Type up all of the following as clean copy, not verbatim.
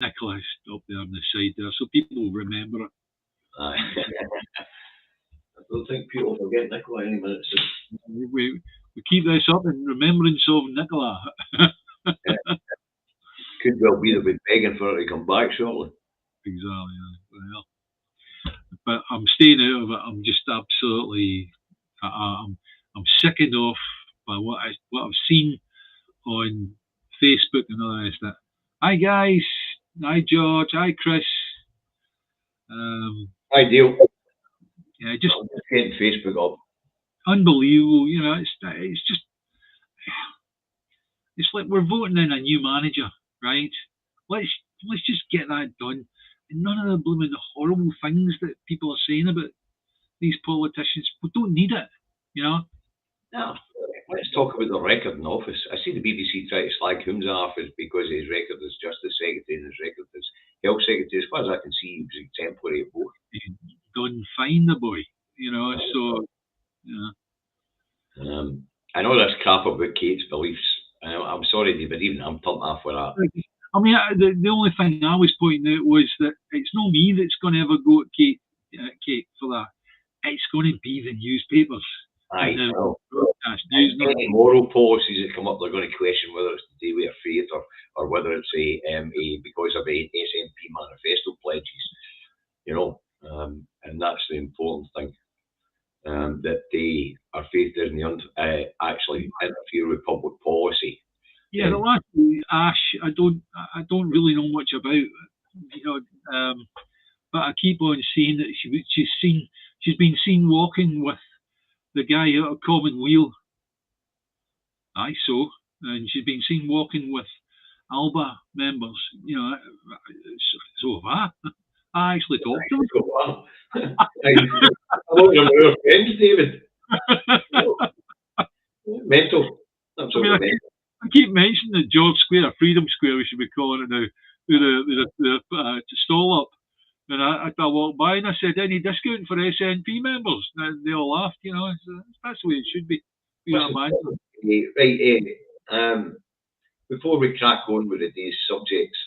Nicholas up there on the side there, so people will remember it. I don't think people forget Nicola any minute soon. We keep this up in remembrance of Nicola. Could well be that we're begging for her to come back shortly. Exactly. Well, but I'm staying out of it. I'm just absolutely, I'm sickened off by what I've seen on Facebook and all the rest of it. Hi guys, hi George, hi Chris. Hi Dale. Yeah, just getting Facebook up. Unbelievable. It's just, it's like we're voting in a new manager, right? Let's just get that done. And none of the blooming horrible things that people are saying about these politicians. We don't need it, No. Let's talk about the record in office. I see the BBC try to slag Hume's office because his record as Justice Secretary and his record as Health Secretary. As far as I can see, he was exemplary at both. He's done fine, the boy. So. I know this crap about Kate's beliefs. I'm sorry, David, even I'm turned off with that. I mean, the only thing I was pointing out was that it's not me that's going to ever go at Kate for that. It's going to be the newspapers. Aye, any moral policies that come up, they're going to question whether it's to do with faith or whether it's because of a SNP manifesto pledges, and that's the important thing. That our faith doesn't actually interfere with public policy. Yeah, the last Ash, I don't really know much about, but I keep on seeing that she's been seen walking with the guy out of Commonweal. And she's been seen walking with ALBA members. So have I actually talked to them. I want your friends, David. Mental. Absolutely. I keep mentioning the George Square, Freedom Square, we should be calling it now. There's a stall up. And I walked by and I said, any discount for SNP members? And they all laughed, that's the way it should be. Before we crack on with today's subjects,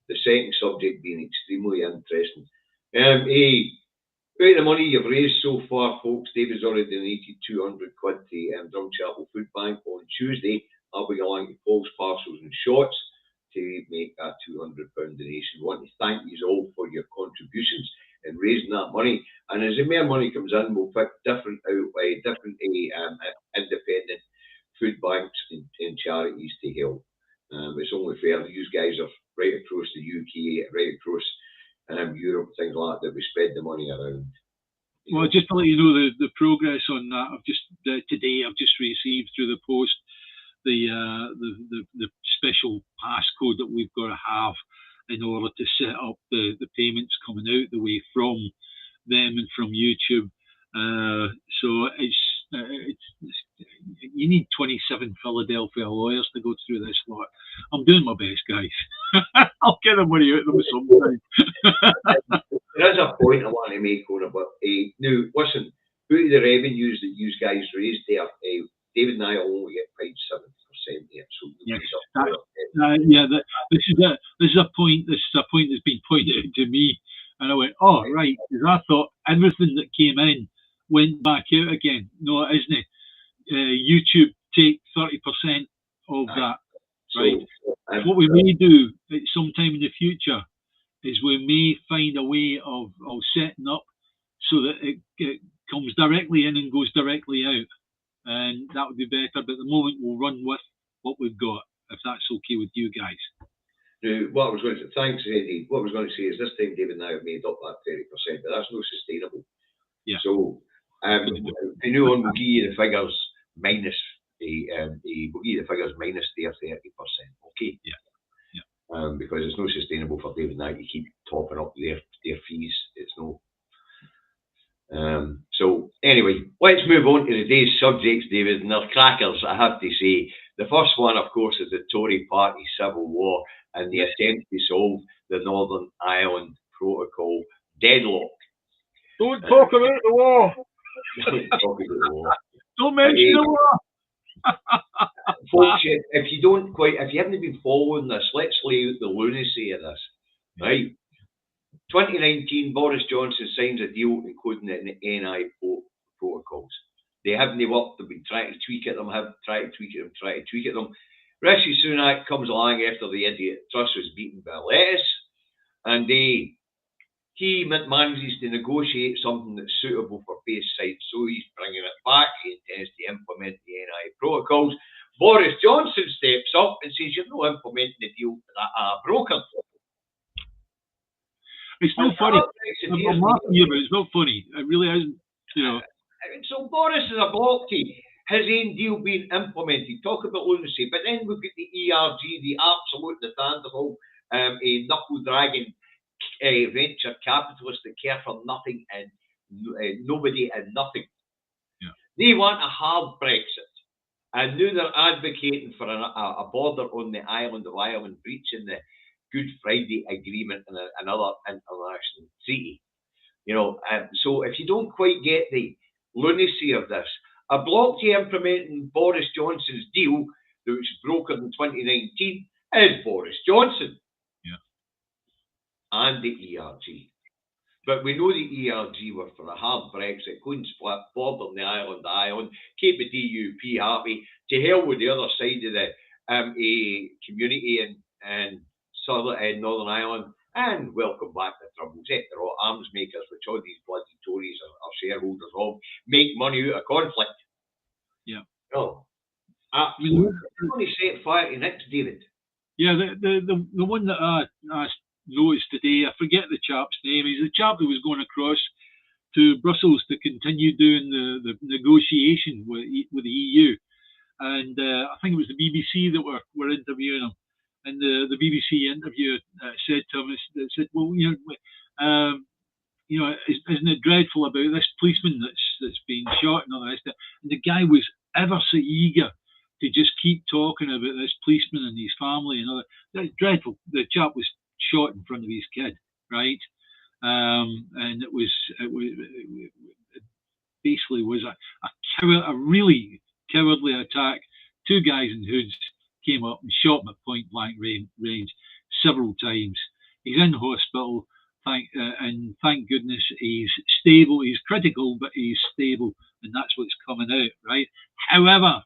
the second subject being extremely interesting. The money you've raised so far, folks. David's already donated 200 quid to Drumchapel Food Bank. On Tuesday, I'll be going to Paul's Parcels and Shots to make that £200 donation. We want to thank you all for your contributions in raising that money. And as the more money comes in, we'll pick different independent food banks and charities to help. It's only fair. You guys are right across the UK, right across Europe, things like that. We spread the money around. Well, just to let you know the progress on that, today I've just received through the post the special passcode that we've got to have in order to set up the payments coming out the way from them and from YouTube. So it's you need 27 Philadelphia lawyers to go through this lot. I'm doing my best, guys. I'll get the money out of them sometime. There is a point I want to make on it, but now listen, out of the revenues that you guys raised there, David and I will only get paid 70% here. So yes, this is a point that's been pointed out to me, and I went, oh right, because I thought everything that came in went back out again. No, it isn't. YouTube take 30% of that, right? What we may do at some time in the future is we may find a way of setting up so that it comes directly in and goes directly out, and that would be better. But at the moment, we'll run with what we've got, if that's okay with you guys. Now, what I was going to say, thanks, Eddie. What I was going to say is this time David and I have made up that 30%, but that's not sustainable. Yeah. So, the new one will give you the figures minus we'll give you the figures minus their 30%. Okay. Yeah. Because it's not sustainable for David and I to keep topping up their fees. It's no. So anyway, let's move on to today's subjects, David, and they're crackers, I have to say. The first one, of course, is the Tory party civil war and the attempt to solve the Northern Ireland Protocol deadlock. Don't talk about the war. Don't talk about the war. Don't mention the war. Folks, if you haven't been following this, let's lay out the lunacy of this. right? 2019, Boris Johnson signs a deal including the NI protocols. They haven't worked, they've been trying to tweak at them, Rishi Sunak comes along after the idiot Truss was beaten by lettuce, and he manages to negotiate something that's suitable for both sides, so he's bringing it back. He intends to implement the NI protocols. Boris Johnson steps up and says, "You're not implementing the deal that I brokered." It's not funny. I'm laughing here, but it's not funny. It really isn't, you know. So Boris is a blockey. His own deal being implemented. Talk about lunacy. But then we've got the ERG, the absolute, the tangible, a knuckle-dragging venture capitalist that care for nothing and nobody and nothing. Yeah. They want a hard Brexit. And now they're advocating for a border on the island of Ireland, breaching the Good Friday Agreement and another international treaty. You know, so if you don't quite get the lunacy of this, a blockchain implementing Boris Johnson's deal that was brokered in 2019 is Boris Johnson. Yeah. And the ERG. But we know the ERG were for a hard Brexit, couldn't split, border on the island of Ireland, keep the DUP happy, to hell with the other side of the community in Northern Ireland, and welcome back to Troubles. They're all arms makers, which all these bloody Tories are shareholders of, make money out of conflict. Yeah. Oh, absolutely. I'm going to set fire to next, David. Yeah, the one that I noticed today, I forget the chap's name. He's the chap who was going across to Brussels to continue doing the negotiation with the EU, and I think it was the BBC that were interviewing him. And the BBC interviewer said to him, said, "Well, isn't it dreadful about this policeman that's been shot and all the rest of it?" And the guy was ever so eager to just keep talking about this policeman and his family and all that. That's dreadful. The chap was shot in front of his kid, right? And it basically was a really cowardly attack. Two guys in hoods came up and shot him at point blank range several times. He's in hospital, and thank goodness he's stable. He's critical, but he's stable, and that's what's coming out, right? However,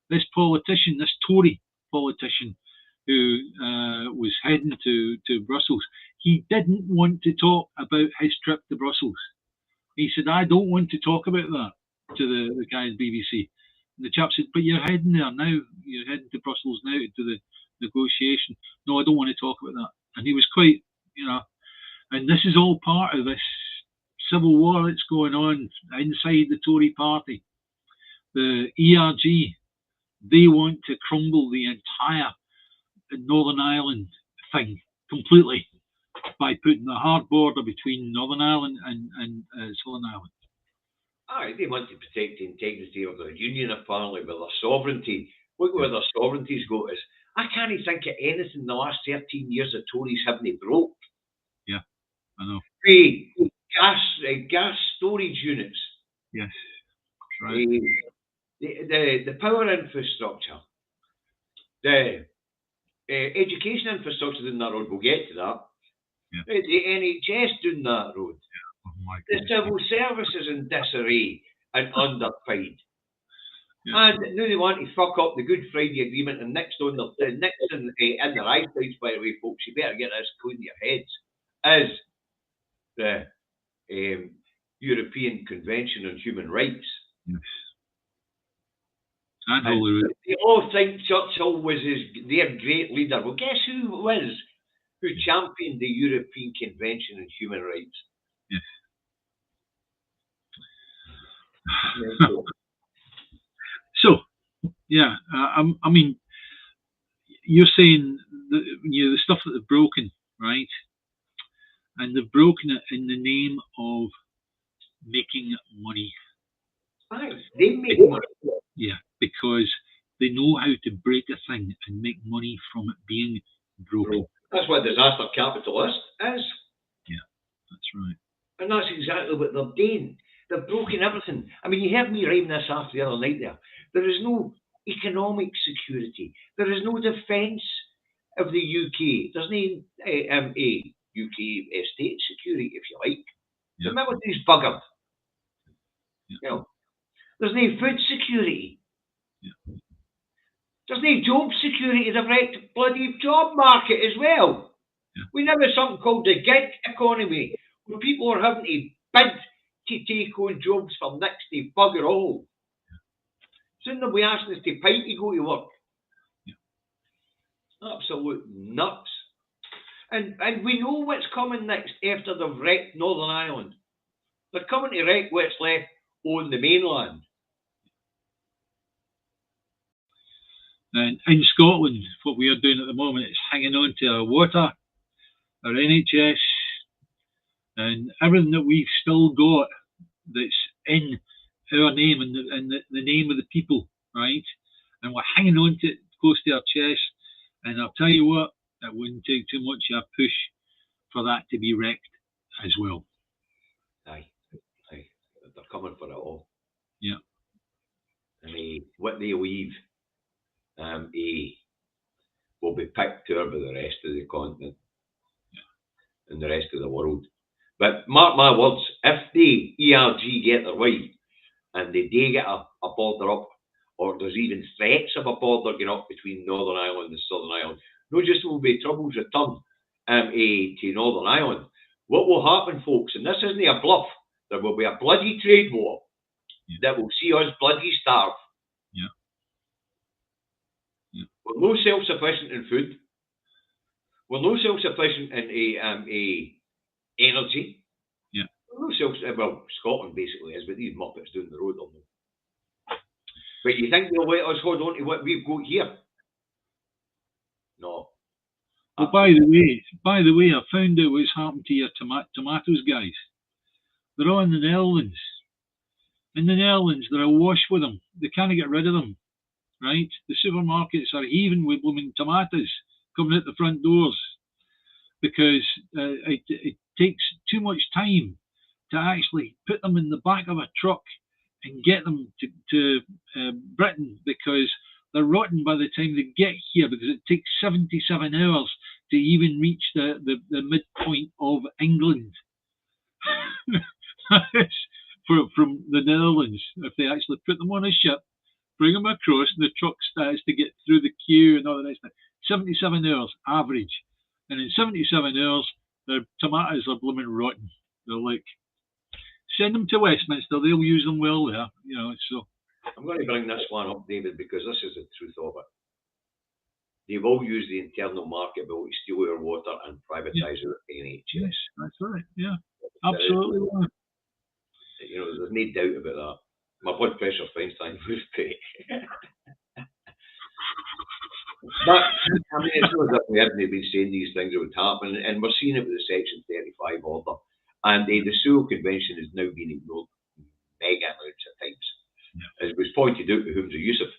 this Tory politician who was heading to Brussels, he didn't want to talk about his trip to Brussels. He said, "I don't want to talk about that," to the guy at BBC. And the chap said, "But you're heading there now. You're heading to Brussels now to the negotiation." "No, I don't want to talk about that." And he was quite, and this is all part of this civil war that's going on inside the Tory party. The ERG, they want to crumble the entire Northern Ireland thing completely by putting a hard border between Northern Ireland and Southern Ireland. Aye, they want to protect the integrity of their union, apparently, with their sovereignty. Look where their sovereignty's got us. I can't think of anything in the last 13 years the Tories haven't broke. Yeah, I know. Gas storage units. Yes, that's right. The power infrastructure. The education infrastructure down that road, we'll get to that. Yeah. The NHS down that road. Yeah. Oh, the civil services in disarray and underpaid. Yeah. And now they want to fuck up the Good Friday Agreement and next in their eyesides, by the way, folks, you better get this clean in your heads, is the European Convention on Human Rights. Yes. And they all think Churchill was their great leader. Well, guess who championed the European Convention on Human Rights? Yes. So, yeah, I mean, you're saying the stuff that they've broken, right? And they've broken it in the name of making money. Aye, they make money. Yeah, because they know how to break a thing and make money from it being broken. That's what disaster capitalist is. Yeah, that's right. And that's exactly what they're doing. They've broken everything. I mean, you heard me writing this after the other night there. There is no economic security. There is no defence of the UK. There's no UK estate security, if you like. Yeah. Remember these buggered. You know, there's no food security. Yeah. There's no job security. They've wrecked bloody job market as well. Yeah. We now have something called the gig economy, where people are having to bid to take on jobs for next to bugger all. Soon they'll be asking us to pay to go to work. Yeah. Absolute nuts. And we know what's coming next after they've wrecked Northern Ireland. They're coming to wreck what's left on the mainland. And in Scotland, what we are doing at the moment is hanging on to our water, our NHS, and everything that we've still got that's in our name and the name of the people, right? And we're hanging on to it close to our chest. And I'll tell you what, it wouldn't take too much of a push for that to be wrecked as well. Aye. They're coming for it all. Yeah. And what they leave will be picked over by the rest of the continent and the rest of the world. But mark my words, if the ERG get their way and they do get a border up, or there's even threats of a border going up between Northern Ireland and Southern Ireland, not just will be troubles return to Northern Ireland. What will happen, folks, and this isn't a bluff, there will be a bloody trade war that will see us bloody starve. We're no self-sufficient in food. We're no self-sufficient in energy. Yeah. We're no well, Scotland basically is, but these muppets down the road don't know. But you think they'll let us hold on to what we've got here? No. Well, by the way, I found out what's happened to your tomatoes, guys. They're all in the Netherlands. In the Netherlands, they're awash with them. They can't get rid of them. Right? The supermarkets are heaving with blooming tomatoes coming out the front doors because it takes too much time to actually put them in the back of a truck and get them to Britain, because they're rotten by the time they get here, because it takes 77 hours to even reach the midpoint of England. From the Netherlands, if they actually put them on a ship, bring them across, and the truck starts to get through the queue and all the rest of it. 77 hours average. And in 77 hours, their tomatoes are blooming rotten. They're like, send them to Westminster, they'll use them well there. You know, so. I'm going to bring this one up, David, because this is the truth of it. They've all used the internal market bill to steal our water and privatise our NHS. Yes, that's right, yeah. Absolutely right. You know, there's no doubt about that. My blood pressure finds time with pay. But, I mean, it's not that we hadn't been saying these things that would happen, and we're seeing it with the Section 35 order. And the Sewell Convention has now been ignored mega amounts of times. Yeah. As was pointed out to Humza Yousaf,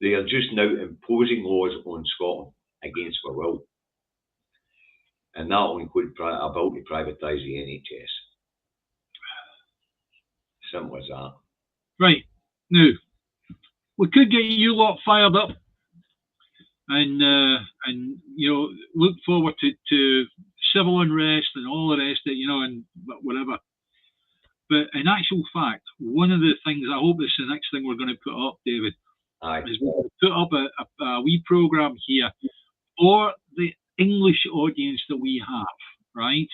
they are just now imposing laws on Scotland against our will. And that will include a bill to privatise the NHS. Simple as that. Right. Now, we could get you lot fired up and you know, look forward to civil unrest and all the rest of it, you know, and whatever. But in actual fact, one of the things, I hope this is the next thing we're going to put up, David, is we're going to put up a wee programme here for the English audience that we have, right?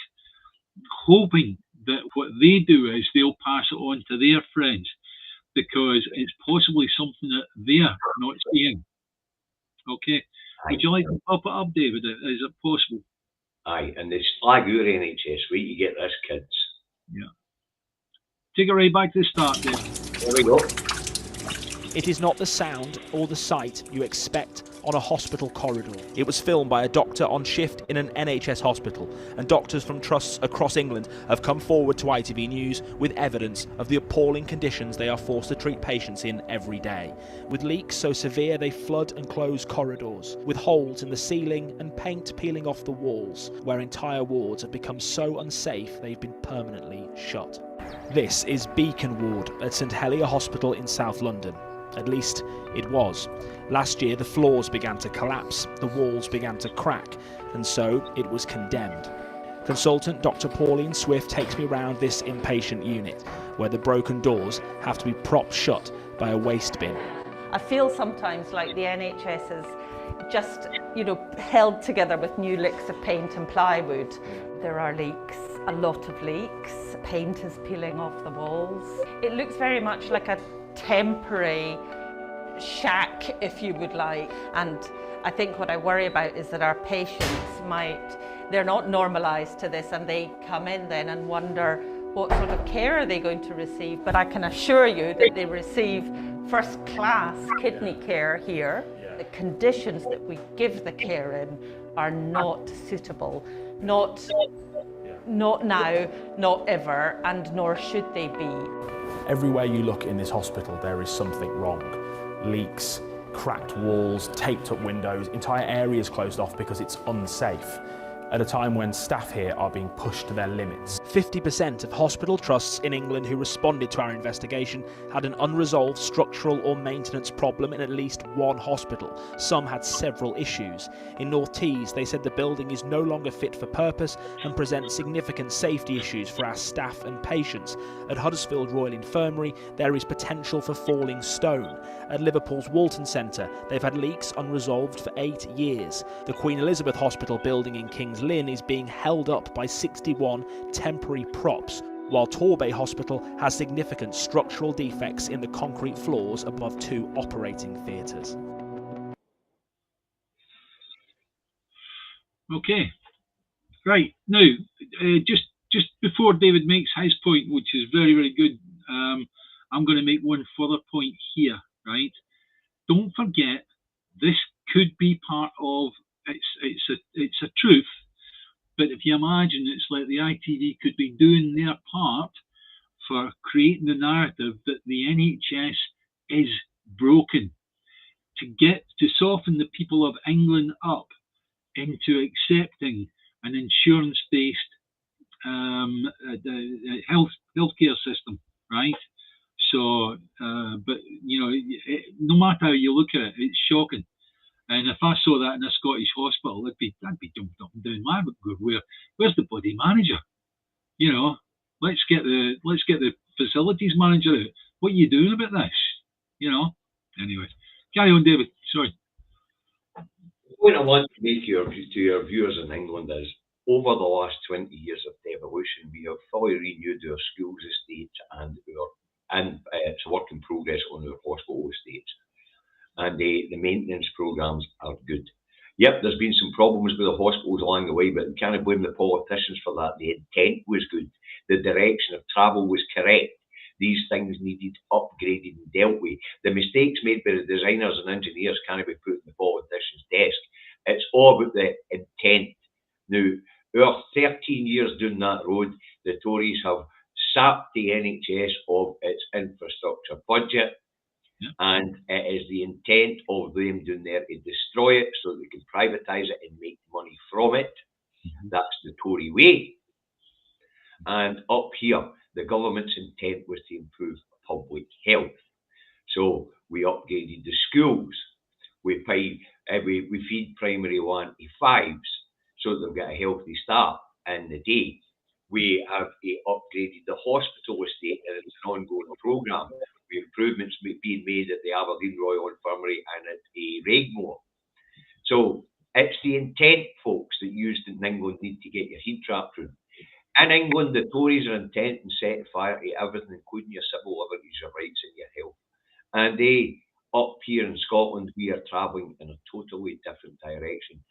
Hoping that what they do is they'll pass it on to their friends, because it's possibly something that they're not seeing. Okay. Would you like to pop it up, David? Is it possible? Aye, and they slag your NHS. Wait, you get this, kids. Yeah. Take it right back to the start, David. There we go. It is not the sound or the sight you expect on a hospital corridor. It was filmed by a doctor on shift in an NHS hospital, and doctors from trusts across England have come forward to ITV News with evidence of the appalling conditions they are forced to treat patients in every day, with leaks so severe they flood and close corridors, with holes in the ceiling and paint peeling off the walls, where entire wards have become so unsafe they've been permanently shut. This is Beacon Ward at St Helier Hospital in South London. At least it was. Last year, the floors began to collapse, the walls began to crack, and so it was condemned. Consultant Dr. Pauline Swift takes me round this inpatient unit, where the broken doors have to be propped shut by a waste bin. I feel sometimes like the NHS is just, held together with new licks of paint and plywood. There are leaks, a lot of leaks. Paint is peeling off the walls. It looks very much like a temporary shack, if you would like. And I think what I worry about is that our patients they're not normalised to this, and they come in then and wonder what sort of care are they going to receive. But I can assure you that they receive first-class kidney care here. The conditions that we give the care in are not suitable, not now, not ever, and nor should they be. Everywhere you look in this hospital, there is something wrong. Leaks, cracked walls, taped up windows, entire areas closed off because it's unsafe, at a time when staff here are being pushed to their limits. 50% of hospital trusts in England who responded to our investigation had an unresolved structural or maintenance problem in at least one hospital. Some had several issues. In North Tees, they said the building is no longer fit for purpose and presents significant safety issues for our staff and patients. At Huddersfield Royal Infirmary, there is potential for falling stone. At Liverpool's Walton Centre, they've had leaks unresolved for 8 years. The Queen Elizabeth Hospital building in King's Lynn is being held up by 61 temporary props, while Torbay Hospital has significant structural defects in the concrete floors above 2 operating theatres. Okay, right now, just before David makes his point, which is very, very good, I'm going to make one further point here. Right, don't forget this could be part of it's a truth. But if you imagine, it's like the ITV could be doing their part for creating the narrative that the NHS is broken, to soften the people of England up into accepting an insurance-based healthcare system, right? So, but no matter how you look at it, it's shocking. And if I saw that in a Scottish hospital, I'd be jumping up and down mad. Where's the bloody manager? Let's get the facilities manager out. What are you doing about this? Anyway, carry on, David. Sorry. The point I want to make to your viewers in England is, over the last 20 years of devolution, we have fully renewed our schools estates and it's a work in progress on our hospital estates. And the maintenance programmes are good. Yep, there's been some problems with the hospitals along the way, but we can't blame the politicians for that. The intent was good. The direction of travel was correct. These things needed upgraded and dealt with. The mistakes made by the designers and engineers can't be put in the politician's desk. It's all about the intent. Now, our 13 years down that road, the Tories have sapped the NHS of its infrastructure budget. Yeah. And it is the intent of them doing there to destroy it so that they can privatise it and make money from it. Mm-hmm. That's the Tory way. And up here, the government's intent was to improve public health. So we upgraded the schools. We feed primary 1 to 5s so that they've got a healthy start in the day. We have upgraded the hospital estate, and it's an ongoing programme. With improvements being made at the Aberdeen Royal Infirmary and at Regmore. So it's the intent, folks, that you in England need to get your head wrapped around. In England, the Tories are intent and set fire to everything, including your civil liberties, your rights and your health. And they, up here in Scotland, we are travelling in a totally different direction.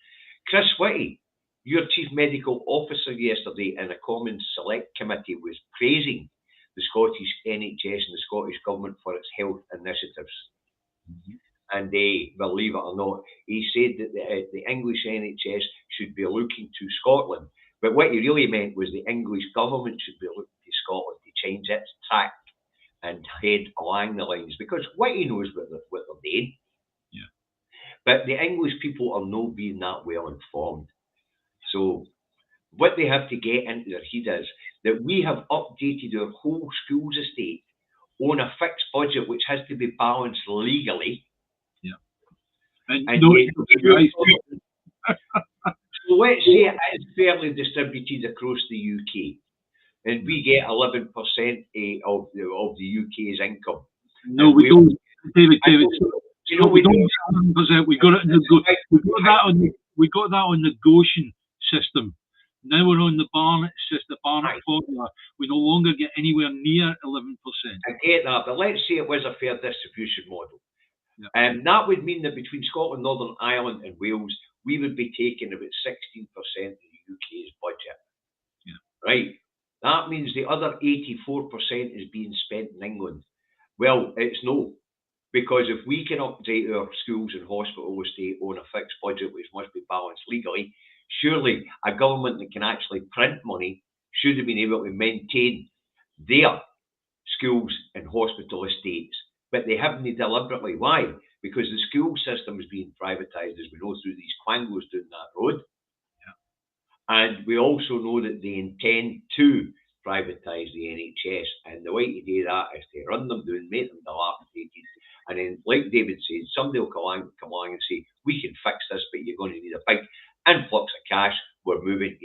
Chris Whitty, your Chief Medical Officer yesterday in a Commons Select Committee, was praising the Scottish NHS and the Scottish Government for its health initiatives. Mm-hmm. And believe it or not, he said that the English NHS should be looking to Scotland. But what he really meant was the English Government should be looking to Scotland to change its tack and head along the lines, because Whitty knows what they're doing. Yeah. But the English people are not being that well informed. So what they have to get into their head is that we have updated our whole schools estate on a fixed budget which has to be balanced legally. Yeah. And no, so let's say it is fairly distributed across the UK, and we get 11% of the UK's income. No, we don't, David. You know, we don't get 11%. We got that on the Goshen system. Now we're on the Barnett system, Barnett formula. We no longer get anywhere near 11%. I get that, but let's say it was a fair distribution model. Yeah. And that would mean that between Scotland, Northern Ireland and Wales, we would be taking about 16% of the UK's budget. Yeah. Right? That means the other 84% is being spent in England. Well, it's no. Because if we can update our schools and hospital estate on a fixed budget which must be balanced legally, surely a government that can actually print money should have been able to maintain their schools and hospital estates. But they haven't deliberately. Why? Because the school system is being privatised, as we know, through these quangos down that road. Yeah. And we also know that they intend to privatise the NHS. And the way to do that is to run them down, make them dilapidated. And then, like David said, somebody will come along and say, we can fix this, but you're going to need a big influx of cash. We're moving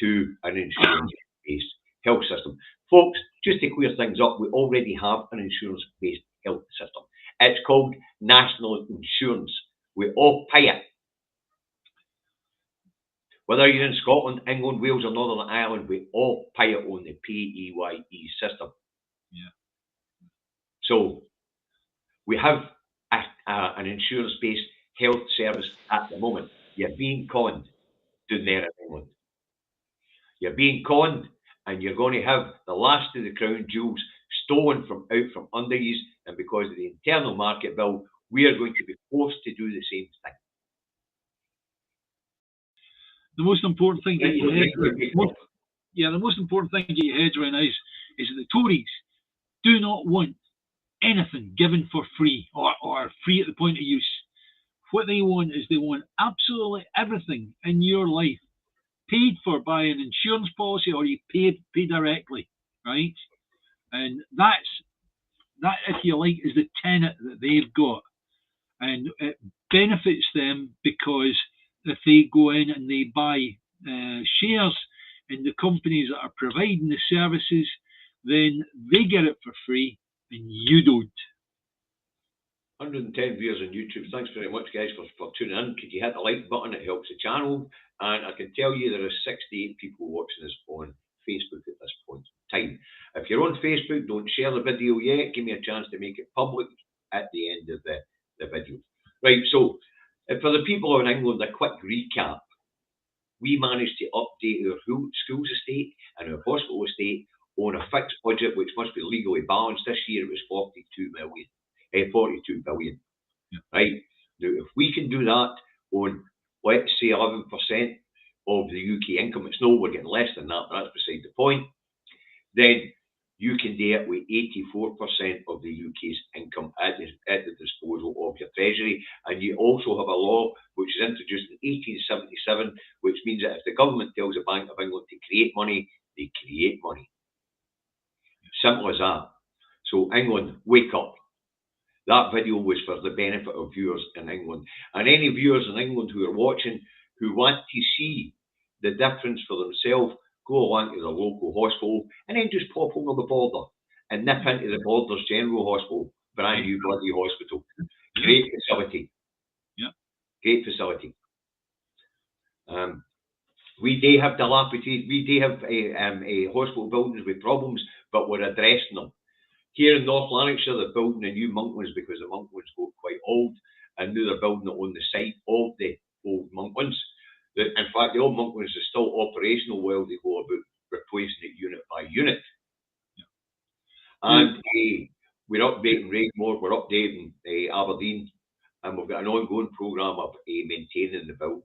to an insurance-based health system. Folks, just to clear things up, we already have an insurance-based health system. It's called National Insurance. We all pay it. Whether you're in Scotland, England, Wales or Northern Ireland, we all pay it on the PAYE system. Yeah. So we have an insurance-based health service at the moment. You're being conned down there in England. You're being conned, and you're going to have the last of the crown jewels stolen from under you, and because of the internal market bill, we are going to be forced to do the same thing. The most important thing that you the most important thing to get your head around is that the Tories do not want anything given for free or free at the point of use. What they want is they want absolutely everything in your life paid for by an insurance policy, or you pay directly, right? And that, if you like, is the tenet that they've got, and it benefits them because if they go in and they buy shares in the companies that are providing the services, then they get it for free and you don't. 110 viewers on YouTube. Thanks very much, guys, for tuning in. Could you hit the like button? It helps the channel. And I can tell you there are 68 people watching us on Facebook at this point in time. If you're on Facebook, don't share the video yet. Give me a chance to make it public at the end of the video. Right, so for the people in England, a quick recap. We managed to update our schools estate and our hospital estate on a fixed budget which must be legally balanced. This year it was 42 billion. Yeah. Right? Now, if we can do that on, let's say, 11% of the UK income, it's no, we're getting less than that, but that's beside the point, then you can do it with 84% of the UK's income at the disposal of your treasury. And you also have a law which was introduced in 1877, which means that if the government tells the Bank of England to create money, they create money. Simple as that. So England, wake up. That video was for the benefit of viewers in England. And any viewers in England who are watching, who want to see the difference for themselves, go along to the local hospital and then just pop over the border and nip into the Borders General Hospital, brand new bloody hospital. Great facility. Yeah. Great facility. We do have dilapidated, we do have hospital buildings with problems, but we're addressing them. Here in North Lanarkshire, they're building a new Monklands because the Monklands got quite old, and now they're building it on the site of the old Monklands. In fact, the old Monklands is still operational while they go about replacing it unit by unit. Yeah. And we're updating Raigmore, we're updating Aberdeen, and we've got an ongoing programme of maintaining the buildings.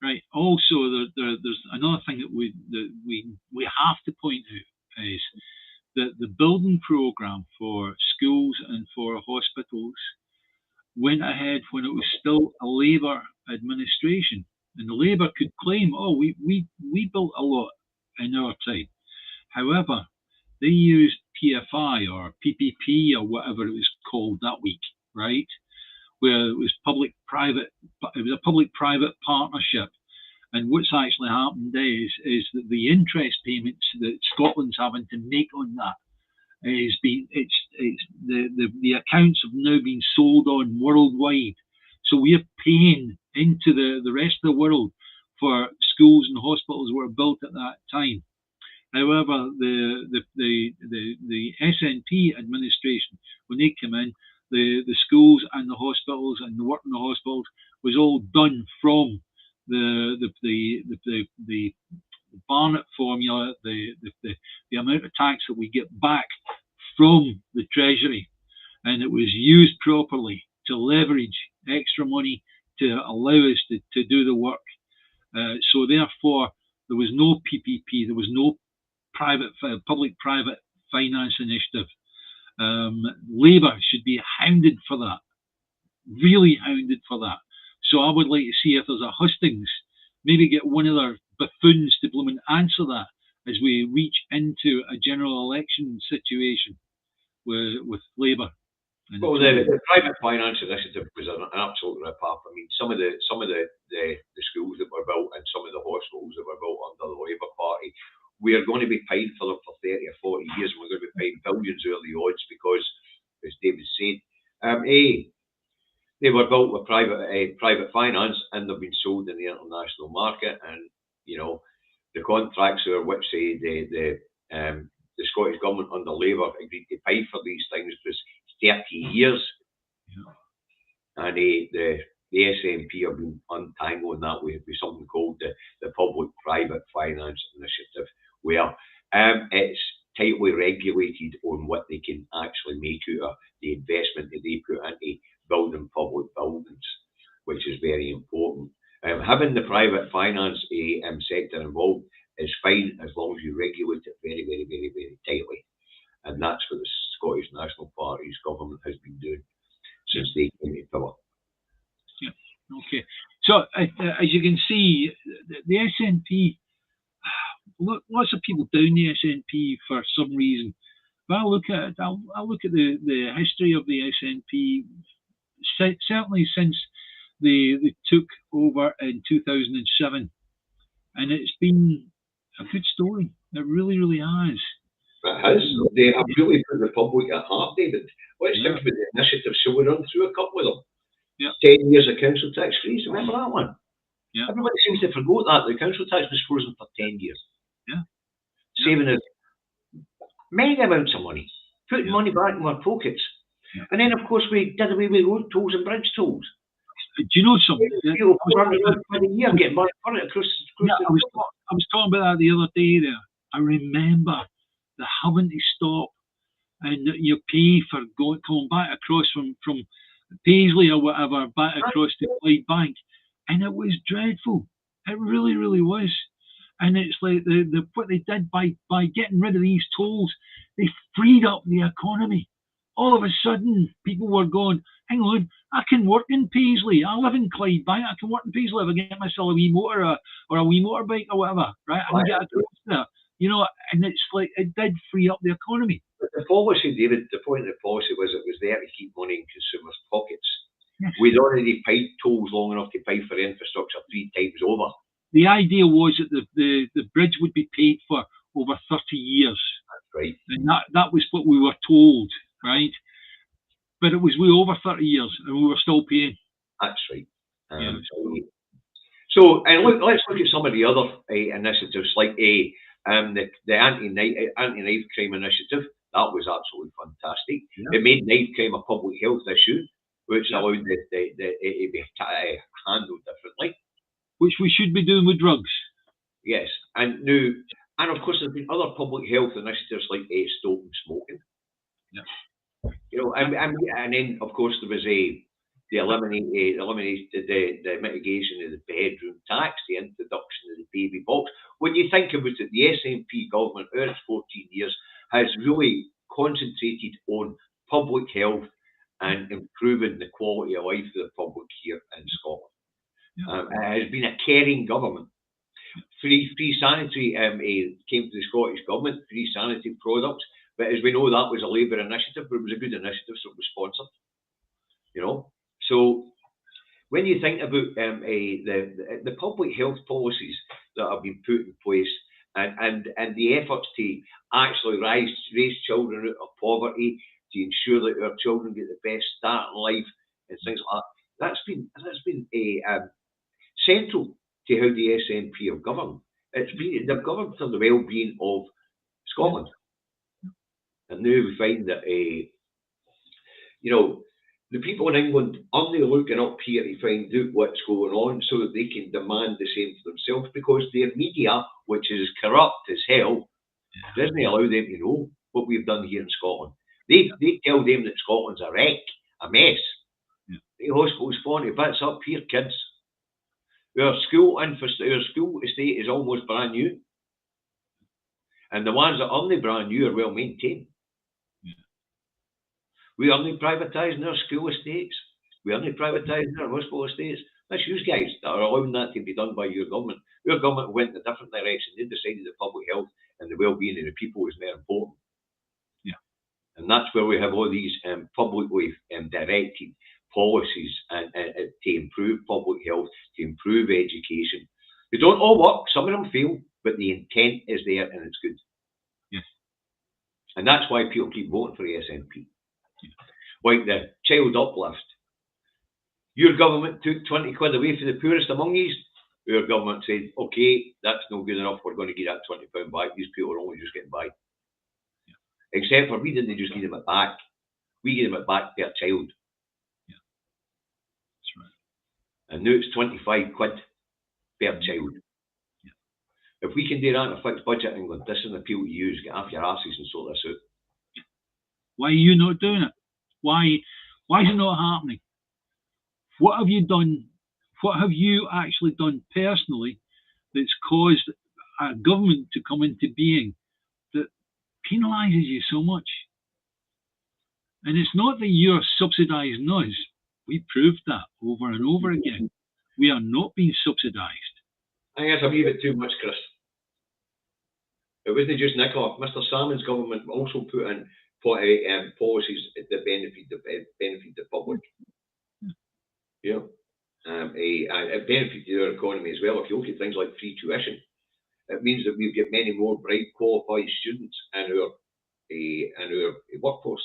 Right. Also, there's another thing that we have to point out is that the building programme for schools and for hospitals went ahead when it was still a Labour administration. And the Labour could claim, oh, we built a lot in our time. However, they used PFI or PPP or whatever it was called that week, right? Where it was a public-private partnership. And what's actually happened is that the interest payments that Scotland's having to make on that the accounts have now been sold on worldwide. So we're paying into the rest of the world for schools and hospitals that were built at that time. However, the SNP administration, when they came in, the schools and the hospitals and the work in the hospitals was all done from the Barnett formula, the amount of tax that we get back from the Treasury, and it was used properly to leverage extra money to allow us to do the work. So therefore, there was no PPP, there was no public-private finance initiative. Labour should be hounded for that, really hounded for that. So I would like to see if there's a hustings, maybe get one of their buffoons to bloom and answer that as we reach into a general election situation with Labour. Well, the private finance initiative was an absolute rip-off. I mean, some of the schools that were built and some of the hospitals that were built under the Labour Party, we are going to be paying for them for 30 or 40 years, and we're going to be paying billions over the odds because, as David said, they were built with private finance and they've been sold in the international market, and you know the contracts are which the Scottish Government under Labour agreed to pay for these things was 30 years. Yeah. And the SNP have been untangling that with something called the Public-Private Finance Initiative, where it's tightly regulated on what they can actually make out of the investment that they put into building public buildings, which is very important. Having the private finance sector involved is fine as long as you regulate it very, very, very, very tightly. And that's what the Scottish National Party's government has been doing since they came to power. Yeah. Okay. So as you can see, the SNP, lots of people down the SNP for some reason. But I look at it, I look at the history of the SNP, certainly since they took over in 2007, and it's been a good story. It really, really has. It has. They have really put the public at heart, David. Let's think about the initiatives. So we run through a couple of them. Yeah. 10 years of council tax freeze. Remember that one? Yeah. Everybody seems to forget that. The council tax was frozen for 10 years. Yeah. Saving us many amounts of money. Putting money back in our pockets. Yeah. And then, of course, we did away with road tolls and bridge tolls. Do you know something? I was talking about that the other day there. I remember the having to stop and you pay for coming back across from Paisley or whatever, back across to Clydebank. And it was dreadful. It really, really was. And it's like what they did by getting rid of these tolls, they freed up the economy. All of a sudden, people were going, hang on, I can work in Paisley. I live in Clydebank. I can work in Paisley if I get myself a wee motor or a wee motorbike or whatever, right? I can get across there. You know, and it's like, it did free up the economy. But the policy, David, the point of the policy was it was there to keep money in consumers' pockets. Yes. We'd already paid tolls long enough to pay for infrastructure 3 times over. The idea was that the bridge would be paid for over 30 years. That's right. And that was what we were told, right? But it was way over 30 years and we were still paying. That's right. So, and let's look at some of the other initiatives, like the anti-knife crime initiative. That was absolutely fantastic. Yeah. It made knife crime a public health issue, which allowed it to be handled differently. Which we should be doing with drugs. Yes, and of course there's been other public health initiatives like stopping smoking. Yeah. You know, and then of course there was the mitigation of the bedroom tax, the introduction of the baby box. When you think about it, the SNP government, over its 14 years, has really concentrated on public health and improving the quality of life of the public here in Scotland. Yeah. It has been a caring government. Free sanitary came to the Scottish government, free sanitary products, But as we know, that was a Labour initiative, but it was a good initiative, so it was sponsored. You know, so when you think about the public health policies that have been put in place, and the efforts to actually raise children out of poverty, to ensure that our children get the best start in life and things like that, that's been central to how the SNP have governed. They've governed for the well-being of Scotland, and now we find that you know, the people in England are they looking up here to find out what's going on so that they can demand the same for themselves, because their media, which is corrupt as hell, doesn't allow them to know what we've done here in Scotland. They tell them that Scotland's a wreck, a mess. The hospital's falling to bits up here, kids. Our school estate is almost brand new. And the ones that aren't brand new are well maintained. We aren't privatising our school estates. We aren't privatising our hospital estates. That's you guys that are allowing that to be done by your government. Your government went in a different direction. They decided that public health and the well-being of the people is more important. And that's where we have all these publicly directed policies and to improve public health, to improve education. They don't all work. Some of them fail, but the intent is there and it's good. And that's why people keep voting for the SNP. Like the child uplift. Your government took 20 quid away for the poorest among you. Your government said, okay, that's no good enough. We're going to get that £20 back. These people are only just getting by. Except for we didn't just give them it back. We gave them it back per child. That's right. And now it's 25 quid per child. If we can do that in a fixed budget in England, this is an appeal to you. Get off your asses and sort this out. Why are you not doing it? Why is it not happening? What have you done? What have you actually done personally that's caused a government to come into being that penalises you so much? And it's not that you're subsidising us. We proved that over and over again. We are not being subsidised. I think that's a wee bit too much, Chris. It wasn't just Nicola. Mr. Salmon's government also put in policies that benefit the public. It benefits our economy as well. If you look at things like free tuition, it means that we've got many more bright, qualified students in our workforce.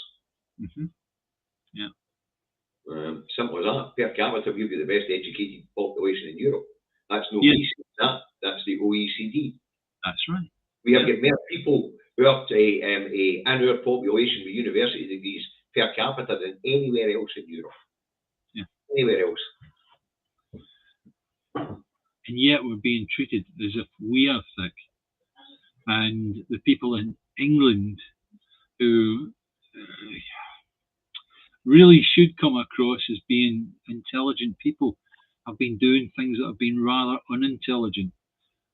Simple as that. Per capita, we've got the best educated population in Europe. That's no me saying that's the OECD. That's right. We have got more people who are in our population with university degrees per capita than anywhere else in Europe. Anywhere else. And yet we're being treated as if we are thick. And the people in England who really should come across as being intelligent people have been doing things that have been rather unintelligent.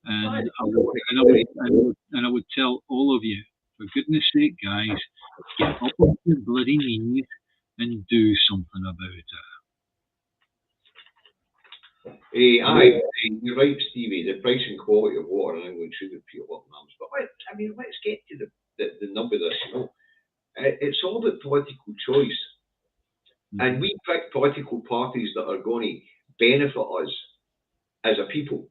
And I would tell all of you, for goodness sake, guys, get up on your bloody knees and do something about it. You're right, Stevie. The price and quality of water in England should appeal up arms. But let's get to the number of this. You know, it's all about political choice, and we pick political parties that are going to benefit us as a people.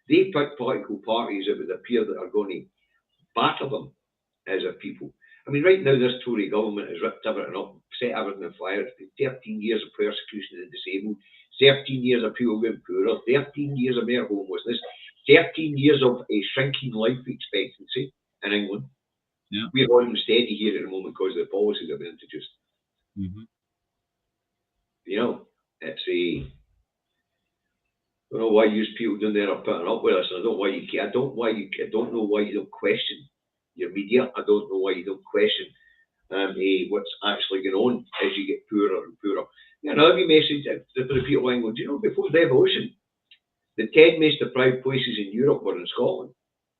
They pick political parties that would appear that are going to batter them as a people. I mean, right now this Tory government has ripped everything up, set everything on fire. It's been 13 years of persecution of the disabled, 13 years of people getting poorer, 13 years of more homelessness, 13 years of a shrinking life expectancy in England. We're on steady here at the moment because of the policies that have been introduced. You know, it's a... I don't know why you people down there are putting up with us. I don't know why you don't question your media. I don't know why you don't question what's actually going on as you get poorer and poorer. Another wee message to the people in England. You know, before devolution, the 10 most deprived places in Europe were in Scotland.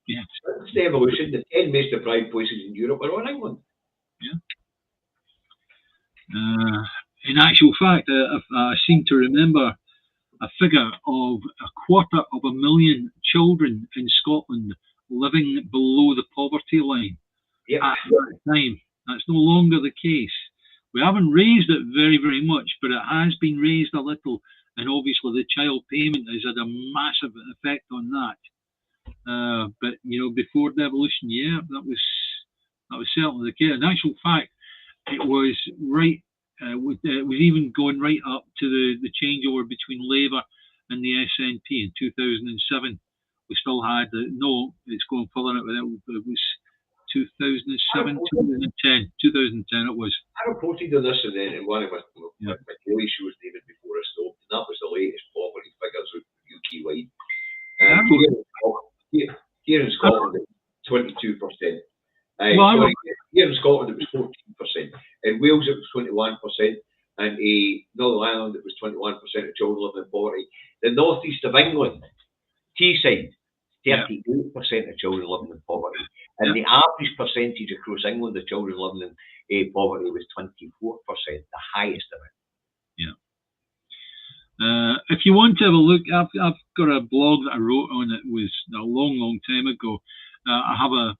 Since devolution, the 10 most deprived places in Europe are in England. In actual fact, I seem to remember a figure of 250,000 children in Scotland living below the poverty line at that time. That's no longer the case. We haven't raised it very, very much, but it has been raised a little, and obviously the child payment has had a massive effect on that. But before devolution, yeah, that was certainly the case. In actual fact, it was right. It was even going right up to the changeover between Labour and the SNP in 2007. We still had it's going further. It was 2007, 2010. 2010 it was. I reported on this in one of my daily shows, David, before I stopped, and that was the latest poverty figures UK wide. Here in Scotland, it's 22%. Here in Scotland, it was 14%. In Wales, it was 21%. And in Northern Ireland, it was 21% of children living in poverty. The northeast of England, Teesside, 38% of children living in poverty. And the average percentage across England of children living in poverty was 24%, the highest of it. Yeah. If you want to have a look, I've got a blog that I wrote on it was a long, long time ago. I have a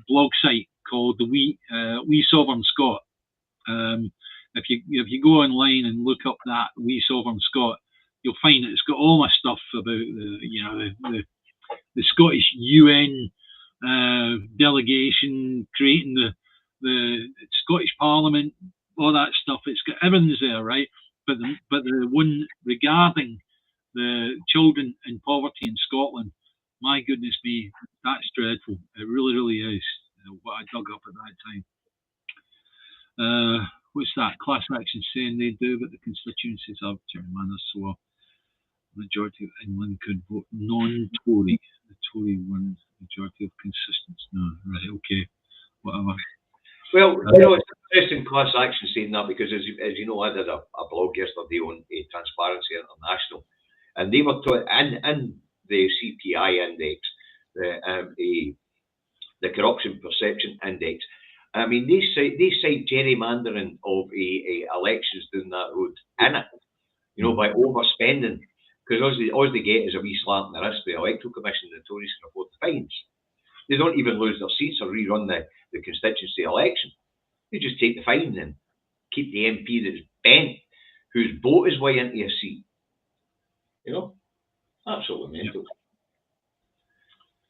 blog site called the We Sovereign Scot. If you go online and look up that We Sovereign Scot, you'll find that it's got all my stuff about the Scottish UN delegation, creating the Scottish Parliament, all that stuff. It's got everything's there, right? But the one regarding the children in poverty in Scotland, my goodness me, that's dreadful. It really, really is. What I dug up at that time. What's that? Class action saying they do, but the constituencies have gerrymanders, so a majority of England could vote non-Tory. The Tory won majority of consistence. No, right, okay, whatever. Well, it's interesting class action saying that, because as you know, I did a blog yesterday on Transparency International, and they were in the CPI index, the Corruption Perception Index. I mean, they cite gerrymandering of elections down that road in it, by overspending, because all they get is a wee slap in the wrist by the Electoral Commission. The Tories can afford the fines. They don't even lose their seats or rerun the constituency election. They just take the fine and keep the MP that's bent, whose vote is way into a seat. Absolutely mental.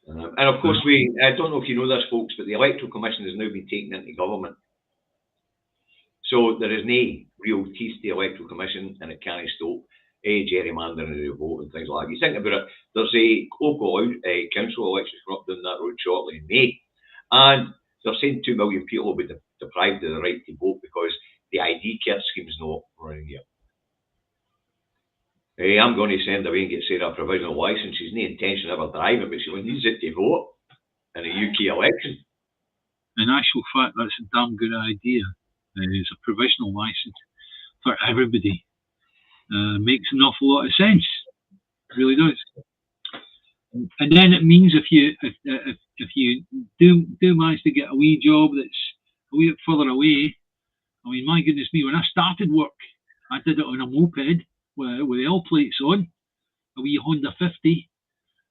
And of course, I don't know if you know this, folks, but the Electoral Commission has now been taken into government. So there is no real teeth to the Electoral Commission, and it can't stop gerrymandering of the vote and things like that. You think about it, there's a local council elections coming up down that road shortly in May, and they're saying 2 million people will be deprived of the right to vote because the ID card scheme's not running yet. I'm going to send away and get Sarah a provisional licence. She's no intention of ever driving, but she needs it to vote in a UK election. In actual fact, that's a damn good idea. It's a provisional licence for everybody. Makes an awful lot of sense. It really does. And then it means if you do manage to get a wee job that's a wee bit further away, I mean, my goodness me, when I started work, I did it on a moped with L plates on, a wee Honda 50,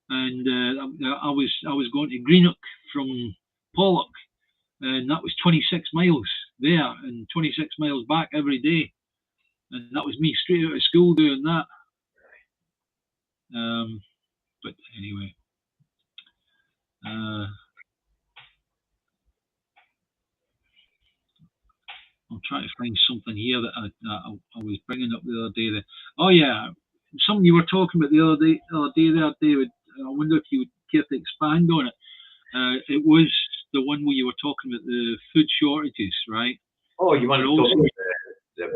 and I was going to Greenock from Pollock, and that was 26 miles there and 26 miles back every day, and that was me straight out of school doing that. But anyway, I'm trying to find something here that I was bringing up the other day. Oh yeah, something you were talking about the other day there, David. I wonder if you would care to expand on it. It was the one where you were talking about the food shortages, right? Oh, you want to talk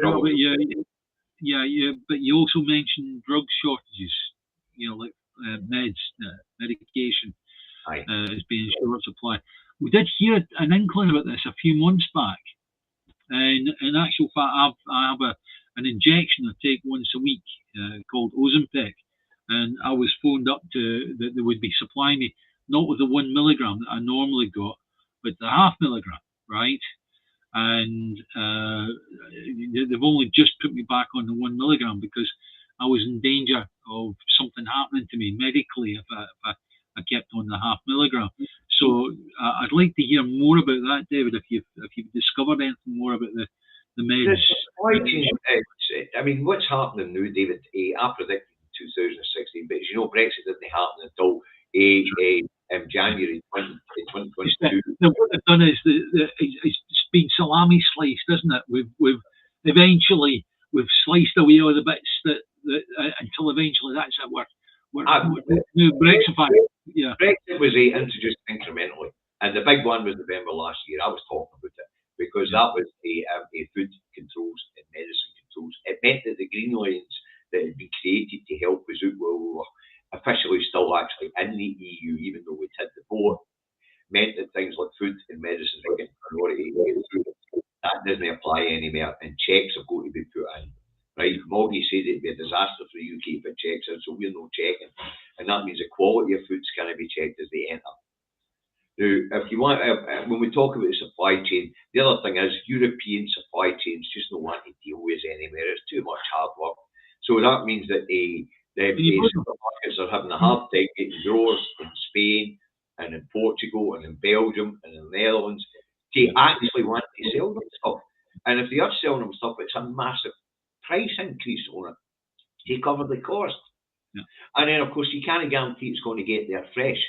about but you also mentioned drug shortages, like medication as being short supply. We did hear an inkling about this a few months back. And in actual fact, I have an injection I take once a week called Ozempic, and I was phoned up that they would be supplying me not with the 1 milligram that I normally got, but the 0.5 milligram, right? And they've only just put me back on the 1 milligram because I was in danger of something happening to me medically if I kept on the 0.5 milligram. So I'd like to hear more about that, David, if you've discovered anything more about the meds. I mean, what's happening now, David? I predicted in 2016, but as you know, Brexit didn't happen until January 2022. What they've done is it's been salami sliced, isn't it? We've eventually sliced away all the bits that until eventually that's it. Brexit. Yeah. Brexit was introduced incrementally, and the big one was November last year. I was talking about it because that was a food controls and medicine controls. It meant that the green lines that had been created to help us out, well, we were officially still actually in the EU, even though we'd had the vote, meant that things like food and medicine were getting priority. That doesn't apply anymore, and checks have got to be put in. Right, Moggy said it'd be a disaster for the UK if it checks in, so we're not checking, and that means the quality of foods cannot be checked as they enter. Now, if you want, when we talk about the supply chain, the other thing is European supply chains just don't want to deal with anymore. It's too much hard work. So that means that the supermarkets are having a hard time getting growers in Spain and in Portugal and in Belgium and in the Netherlands to actually want to sell them stuff. And if they are selling them stuff, it's a massive price increase on it to cover the cost. Yeah. And then, of course, you can't guarantee it's going to get there fresh.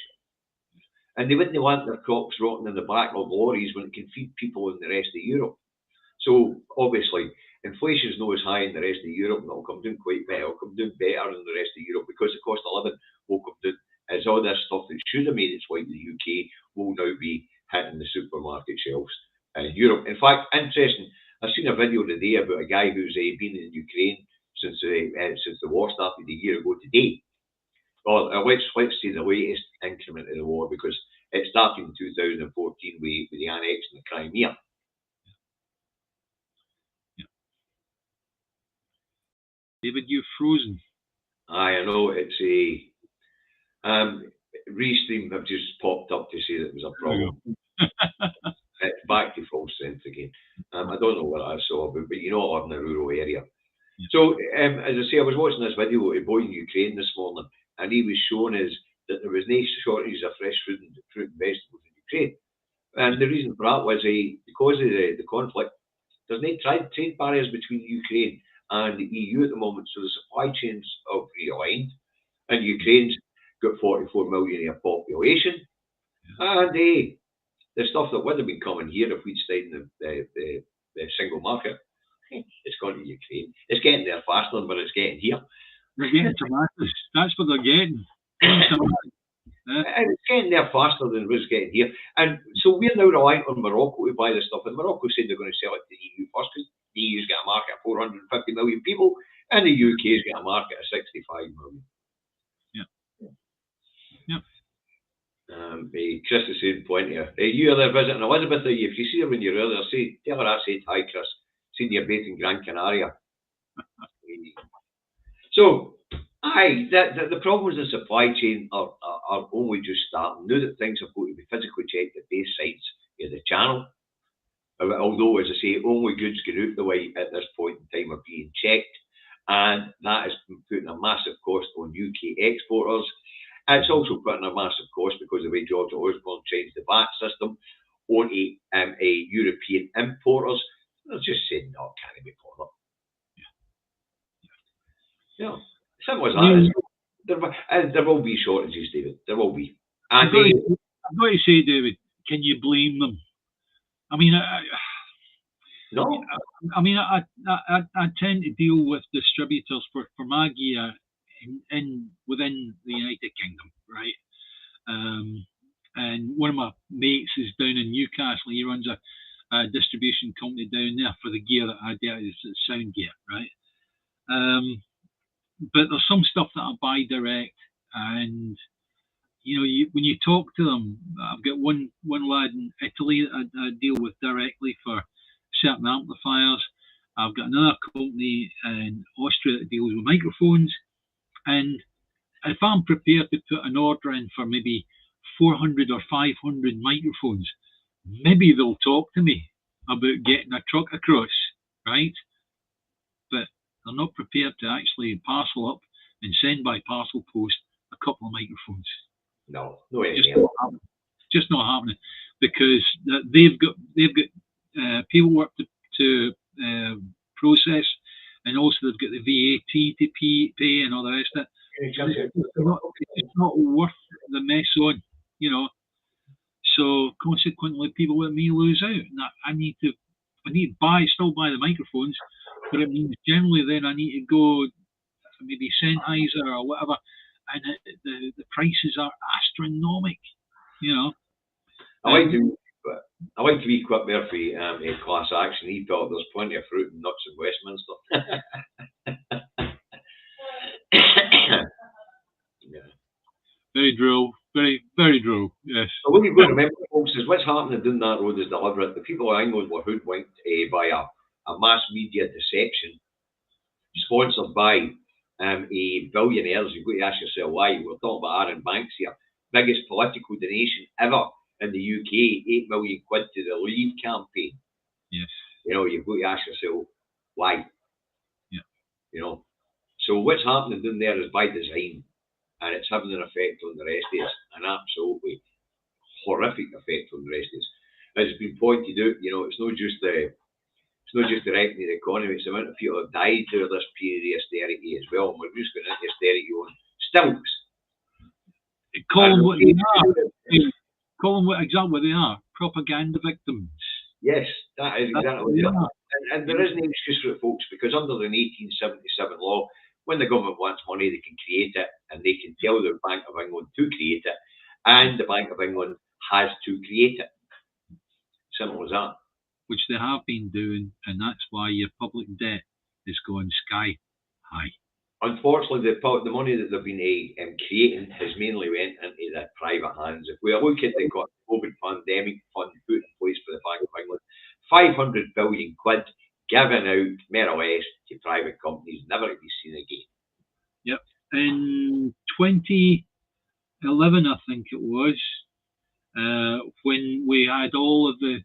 And they wouldn't want their crops rotting in the back of lorries when it can feed people in the rest of Europe. So, obviously, inflation is not as high in the rest of Europe, and it'll come down quite better. It'll come down better in the rest of Europe because the cost of living will come down. As all this stuff that should have made its way to the UK will now be hitting the supermarket shelves in Europe. In fact, interesting, I've seen a video today about a guy who's been in Ukraine since the war started a year ago today. Well, let's see the latest increment of the war, because it started in 2014 with the annexing of Crimea. Yeah. David, you've frozen. I know, it's a Restream have just popped up to say that it was a problem. It's back to full strength again. I don't know what I saw, but you know, I live in a rural area. Yeah. So, as I say, I was watching this video of a boy in Ukraine this morning, and he was showing us that there was no shortage of fresh fruit and vegetables in Ukraine. And the reason for that was because of the conflict, there's no trade barriers between Ukraine and the EU at the moment, so the supply chains have realigned, and Ukraine's got 44 million of population, and the stuff that would have been coming here if we'd stayed in the single market, it's gone to Ukraine. It's getting there faster than it's getting here. They're getting tomatoes. That's what they're getting. And it's getting there faster than it's getting here. And so we're now relying on Morocco to buy this stuff. And Morocco said they're going to sell it to the EU first, because the EU's got a market of 450 million people, and the UK's got a market of 65 million. Chris is saying plenty of. You are there visiting Elizabeth, if you see her when you're there, tell her I said hi, Chris. Seen your bait in Gran Canaria. So, the problems in the supply chain are only just starting. Now that things have got to be physically checked at both sides of the channel, although, as I say, only goods going out the way at this point in time are being checked, and that is putting a massive cost on UK exporters. It's also putting a massive cost because of the way George Osborne changed the VAT system on European importers. They're just saying, no, can't be bothered. Yeah. Simple as that. There will be shortages, David. There will be. And I've got to say, David, can you blame them? I mean, no. I mean, I tend to deal with distributors for my gear within the United Kingdom, right? And one of my mates is down in Newcastle. He runs a distribution company down there for the gear that I get, is sound gear, right? But there's some stuff that I buy direct, and when you talk to them, I've got one lad in Italy that I deal with directly for certain amplifiers. I've got another company in Austria that deals with microphones, and if I'm prepared to put an order in for maybe 400 or 500 microphones, maybe they'll talk to me about getting a truck across, right? But they're not prepared to actually parcel up and send by parcel post a couple of microphones. No, no way. Just not happening, because they've got paperwork to process, and also they've got the VAT to pay and all the rest of it. It's not worth the mess on, you know. So consequently, people like me lose out. And I need to still buy the microphones, but it means generally then I need to go maybe Sennheiser or whatever, and the prices are astronomical, you know. I like to be quick there for a class action. He thought there's plenty of fruit and nuts in Westminster. Yeah. Very droll. Very, very droll. Yes. So what you've got to remember, folks, is what's happening down that road is deliberate. The people of England were hoodwinked by a mass media deception, sponsored by billionaires. You've got to ask yourself why. We're talking about Aaron Banks here. Biggest political donation ever in the UK, 8 million quid to the Leave campaign. Yes. You know, you've got to ask yourself why. Yeah. You know. So what's happening down there is by design, and it's having an effect on the rest of us, an absolutely horrific effect on the rest of us. As has been pointed out, you know, it's not just the wrecking of the economy, it's the amount of people that have died through this period of austerity as well, and we're just going into austerity on stilts. Call them what they are. Call them exactly what they are. Propaganda victims. Yes, that is exactly what they are. And there is no excuse for it, folks, because under the 1877 law, when the government wants money, they can create it, and they can tell the Bank of England to create it, and the Bank of England has to create it. Simple as that. Which they have been doing, and that's why your public debt is going sky high. Unfortunately, the money that they've been creating has mainly went into the private hands. If we look at the COVID pandemic fund put in place for the Bank of England, 500 billion quid given out, more or less, to private companies, never to be seen again. Yep. In 2011, I think it was, when we had all of the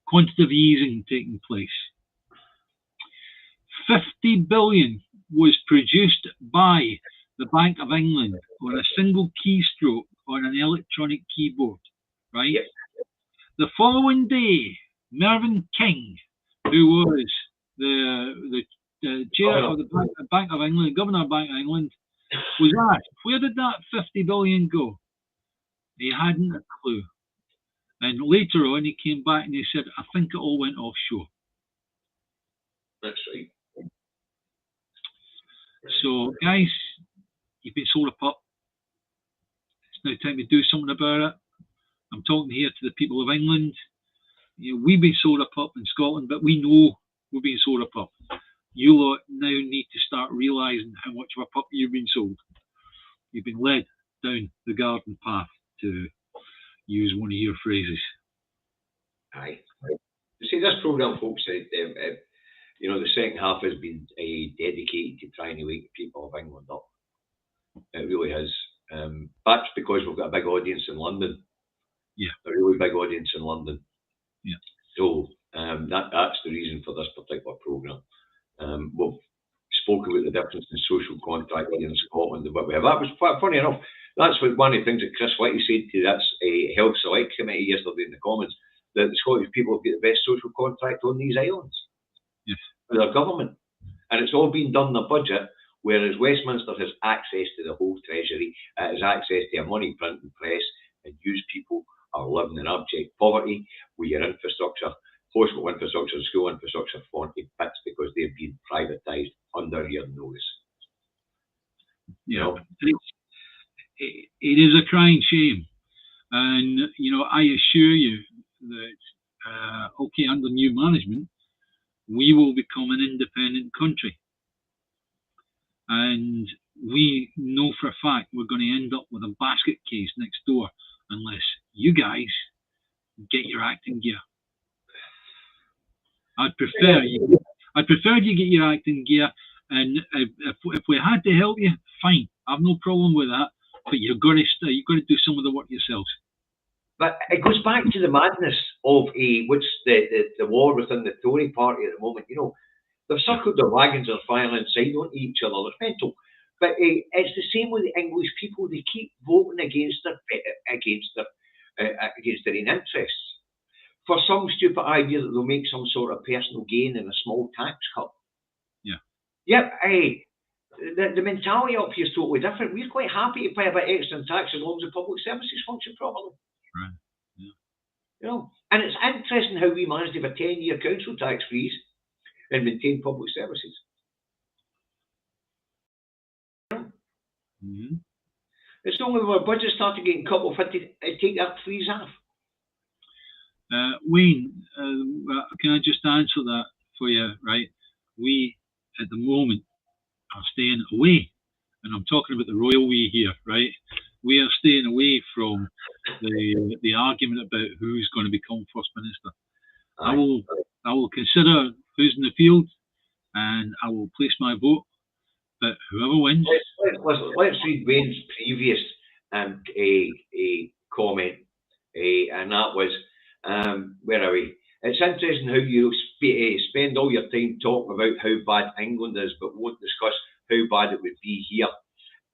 quantitative easing taking place, 50 billion was produced by the Bank of England on a single keystroke on an electronic keyboard, right? Yep. The following day, Mervyn King, who was the chair of the Bank of England, governor of the Bank of England, was asked, where did that 50 billion go? He hadn't a clue. And later on, he came back and he said, I think it all went offshore. That's right. So, guys, you've been sold a pup. It's now time to do something about it. I'm talking here to the people of England. You know, we've been sold a pup in Scotland, but we know we're being sold a pup. You lot now need to start realising how much of a pup you've been sold. You've been led down the garden path, to use one of your phrases. Aye. You see, this programme, folks, you know, the second half has been dedicated to trying to wake the people of England up. It really is. That's because we've got a big audience in London. Yeah. A really big audience in London. Yeah. So that's the reason for this particular programme. We've spoken about the difference in social contract here in Scotland and what we have. That was funny enough. That's what one of the things that Chris Whitty said to this Health Select Committee yesterday in the Commons, that the Scottish people have got the best social contract on these islands. Yes. With their government. And it's all been done in the budget, whereas Westminster has access to the whole treasury, it has access to a money printing press, and news people are living in abject poverty with your infrastructure, hospital infrastructure, school infrastructure falling to bits because they've been privatised under your nose. Yeah. You know? It is a crying shame. And, you know, I assure you that, okay, under new management, we will become an independent country. And we know for a fact we're going to end up with a basket case next door unless you guys get your act in gear. I'd prefer you get your act in gear, and if we had to help you, fine. I've no problem with that. But you've got to do some of the work yourselves. But it goes back to the madness of what's the war within the Tory party at the moment. You know, they've circled their wagons and firing inside onto each other. It's mental. But it's the same with the English people. They keep voting against their own interests for some stupid idea that they'll make some sort of personal gain in a small tax cut. Yeah. Yep. The mentality up here is totally different. We're quite happy to pay a bit extra in tax as long as the public services function properly. Right. Yeah. You know, and it's interesting how we managed to have a 10-year council tax freeze and maintain public services. Mm-hmm. It's only when our budget started getting cut off had to take that freeze off. Wayne, can I just answer that for you? Right, we at the moment are staying away, and I'm talking about the royal we here. Right, we are staying away from the argument about who's going to become First Minister. I will consider who's in the field, and I will place my vote. But whoever wins. Let's read Wayne's previous a comment, and that was, where are we? It's interesting how you spend all your time talking about how bad England is, but won't discuss how bad it would be here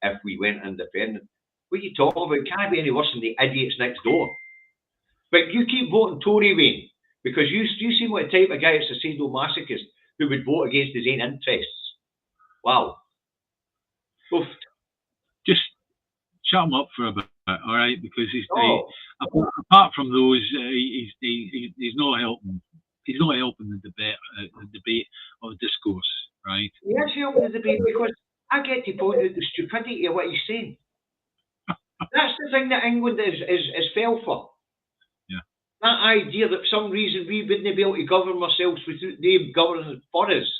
if we went independent. What are you talking about? Can't be any worse than the idiots next door. But you keep voting Tory, Wayne, because you seem like the type of guy that's a sadomasochist who would vote against his own interests. Wow. Oof. Just shut him up for a bit, all right? Because apart from those, he's not helping. He's not helping the debate or the discourse, right? He is helping the debate because I get to point out the stupidity of what he's saying. That's the thing that England is fell for. Yeah. That idea that for some reason we wouldn't be able to govern ourselves without them governing for us.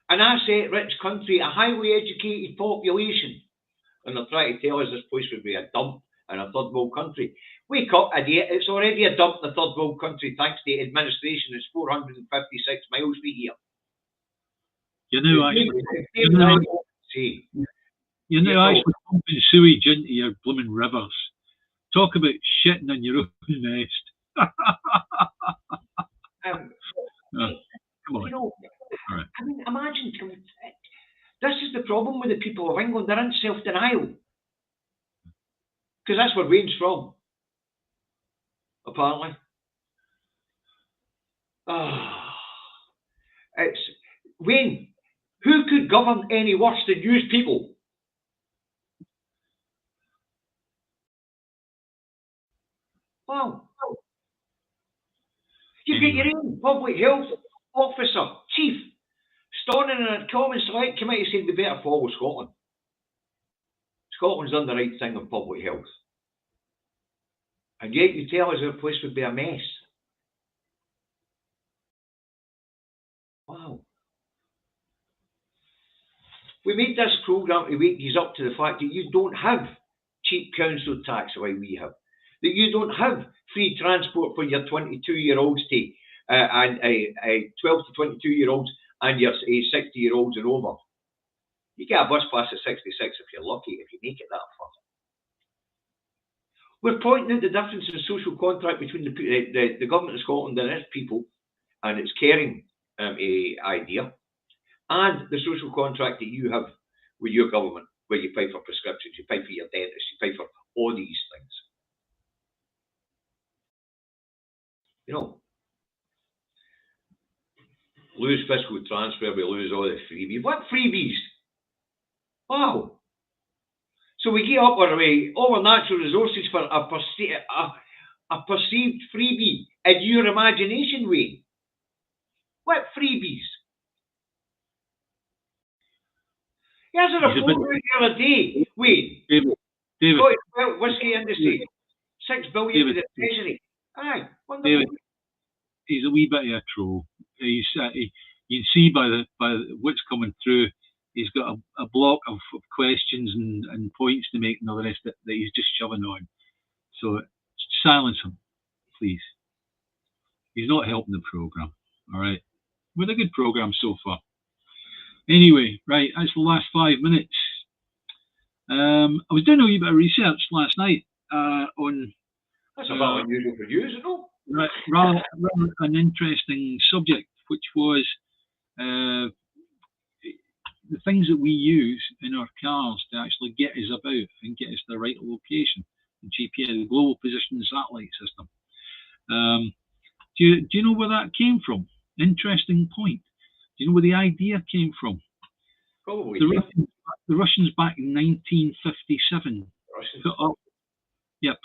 An asset-rich country, a highly educated population, and they're trying to tell us this place would be a dump in a third world country. Wake up, idiot! It's already a dump in a third world country thanks to administration. It's 456 miles from here. You're now actually pumping sewage into your blooming rivers. Talk about shitting in your own nest. Come on. You know, right. I mean, imagine, this is the problem with the people of England. They're in self-denial. Because that's where Wayne's from, apparently. It's Wayne, who could govern any worse than you people? Wow. You get your own public health officer, chief, standing in a common select committee saying they better follow Scotland. Scotland's done the right thing on public health. And yet you tell us our place would be a mess. Wow. We made this programme to wake you up to the fact that you don't have cheap council tax the way we have. That you don't have free transport for your 22-year-olds to and 12 to 22-year-olds and your 60-year-olds and over. You get a bus pass at 66 if you're lucky, if you make it that far. We're pointing out the difference in social contract between the government of Scotland and its people and its caring idea, and the social contract that you have with your government, where you pay for prescriptions, you pay for your dentist, you pay for all these things. You know, lose fiscal transfer, we lose all the freebies. What freebies? Wow. So we get up all our natural resources for a perceived freebie in your imagination, Wayne. What freebies? Here's a report the other day, Wayne. David. Whiskey industry, 6 billion to the Treasury. Aye, wonderful. David, he's a wee bit of a troll. You can see by what's coming through, he's got a block of questions and points to make and all the rest that he's just shoving on. So silence him, please. He's not helping the programme, all right? With a good programme so far. Anyway, right, that's the last 5 minutes. I was doing a wee bit of research last night on... That's about unusual for you, isn't it? Rather an interesting subject, which was the things that we use in our cars to actually get us about and get us to the right location, the GPS, the Global Positioning Satellite System. Do you know where that came from? Interesting point. Do you know where the idea came from? Probably. The Russians back in 1957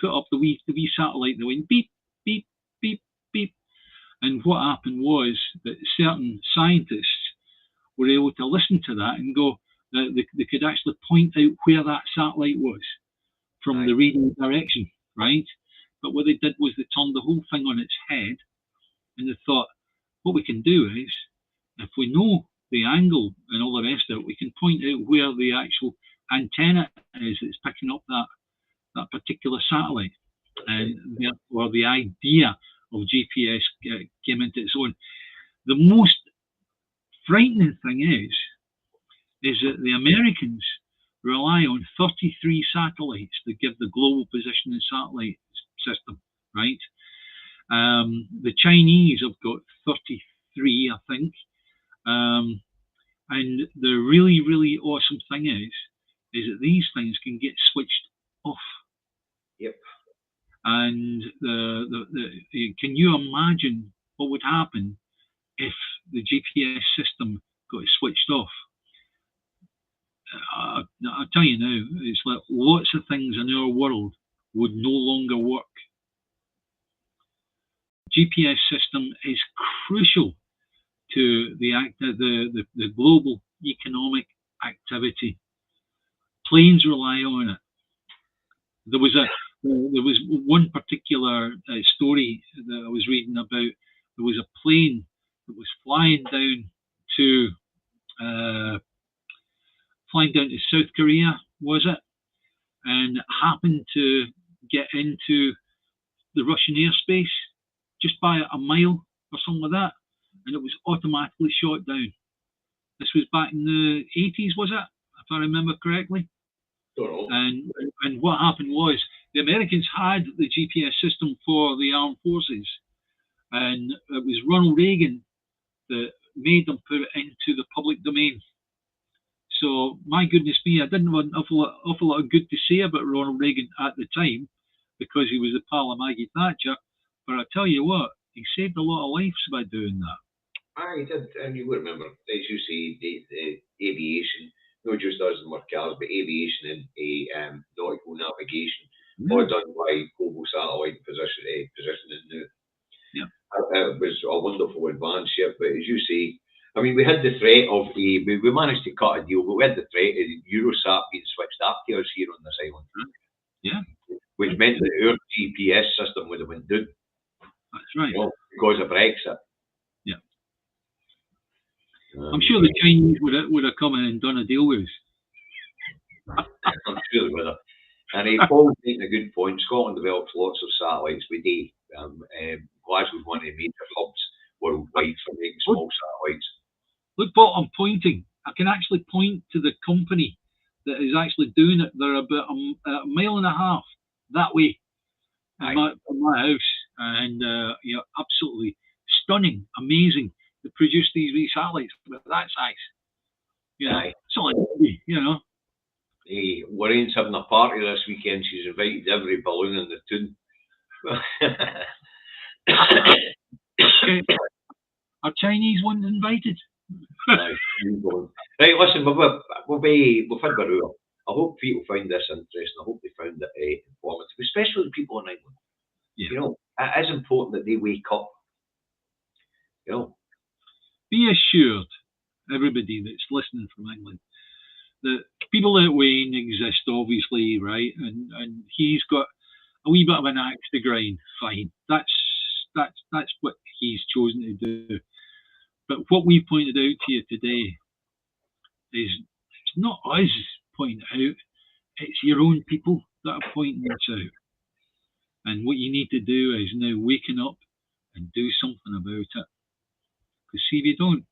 put up the wee satellite that went beep, beep, beep, beep. And what happened was that certain scientists were able to listen to that and go, they could actually point out where that satellite was from the radio direction, right? But what they did was they turned the whole thing on its head, and they thought, what we can do is, if we know the angle and all the rest of it, we can point out where the actual antenna is that's picking up that particular satellite. And therefore the idea of GPS came into its own. The most frightening thing is that the Americans rely on 33 satellites to give the Global Positioning Satellite System, right? The Chinese have got 33, I think. And the really, really awesome thing is that these things can get switched off. Yep. And can you imagine what would happen if the GPS system got switched off? I'll tell you now, it's like lots of things in our world would no longer work. GPS system is crucial to the global economic activity. Planes rely on it. There was one particular story that I was reading about. There was a plane that was flying down to South Korea, was it? And it happened to get into the Russian airspace just by a mile or something like that, and it was automatically shot down. This was back in the 80s, was it? If I remember correctly. And what happened was the Americans had the GPS system for the armed forces, and it was Ronald Reagan that made them put it into the public domain. So my goodness me, I didn't have an awful lot of good to say about Ronald Reagan at the time because he was a pal of Maggie Thatcher. But I tell you what, he saved a lot of lives by doing that. He did, and you would remember, as you say, the aviation, not just us in our cars, but aviation and nautical navigation, all done by global satellite positioning now. Yeah. It was a wonderful advance, yeah, but as you say, I mean, we had the threat of we managed to cut a deal, but we had the threat of Eurosat being switched after us here on this island. Yeah. Which meant that our GPS system would have been down. That's right. Because of Brexit. Yeah. I'm sure the Chinese would have come in and done a deal with us. I'm sure they would have. And Paul's making a good point. Scotland develops lots of satellites with day. Glasgow's one of the major hubs worldwide for making small satellites. Look, Paul, I'm pointing. I can actually point to the company that is actually doing it. They're about a mile and a half that way from my house. And absolutely stunning, amazing to produce these wee satellites with that size. Hey, Lorraine's having a party this weekend. She's invited every balloon in the town. Are Chinese ones invited? Right, listen, we've had Barua. I hope people find this interesting. I hope they found it informative, especially the people in England. Yeah. You know, it is important that they wake up. You know, be assured, everybody that's listening from England, that people like Wayne exist, obviously, right? And he's got a wee bit of an axe to grind. Fine, that's what he's chosen to do. But what we pointed out to you today is it's not us pointing it out; it's your own people that are pointing this out. And what you need to do is now waking up and do something about it. Because see, if you don't,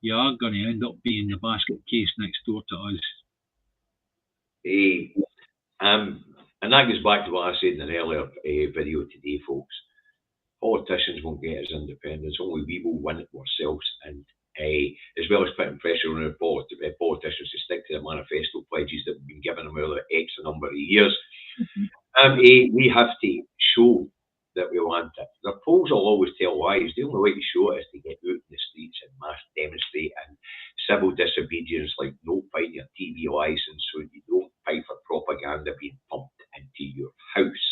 you are going to end up being the basket case next door to us. And that goes back to what I said in an earlier video today, folks. Politicians won't get us independence. Only we will win it ourselves. And as well as putting pressure on our politicians to stick to the manifesto pledges that have been given them over X number of years. We have to show that we want it. The polls will always tell lies. The only way to show it is to get out in the streets and mass demonstrate, and civil disobedience, like no find your TV licence so you don't pay for propaganda being pumped into your house.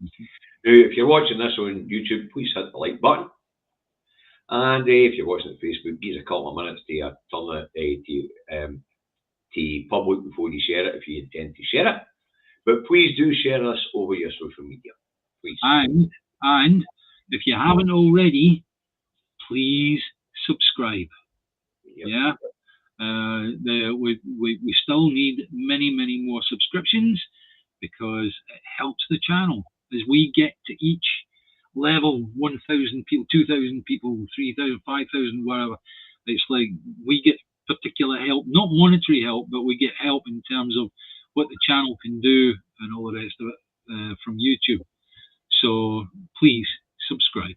Now, if you're watching this on YouTube, please hit the like button. And if you're watching on Facebook, give us a couple of minutes to turn it to public before you share it, if you intend to share it. But please do share this over your social media, please. And if you haven't already, please subscribe. Yep. Yeah. We still need many more subscriptions, because it helps the channel as we get to each level, 1,000 people, 2,000 people, 3,000, 5,000, whatever. It's like we get particular help, not monetary help, but we get help in terms of what the channel can do and all the rest of it from YouTube. So please subscribe.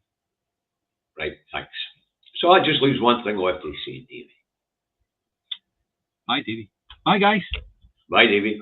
Right, thanks. So that just leaves one thing left to say, Davey. Bye, Davey. Bye, guys. Bye, Davey.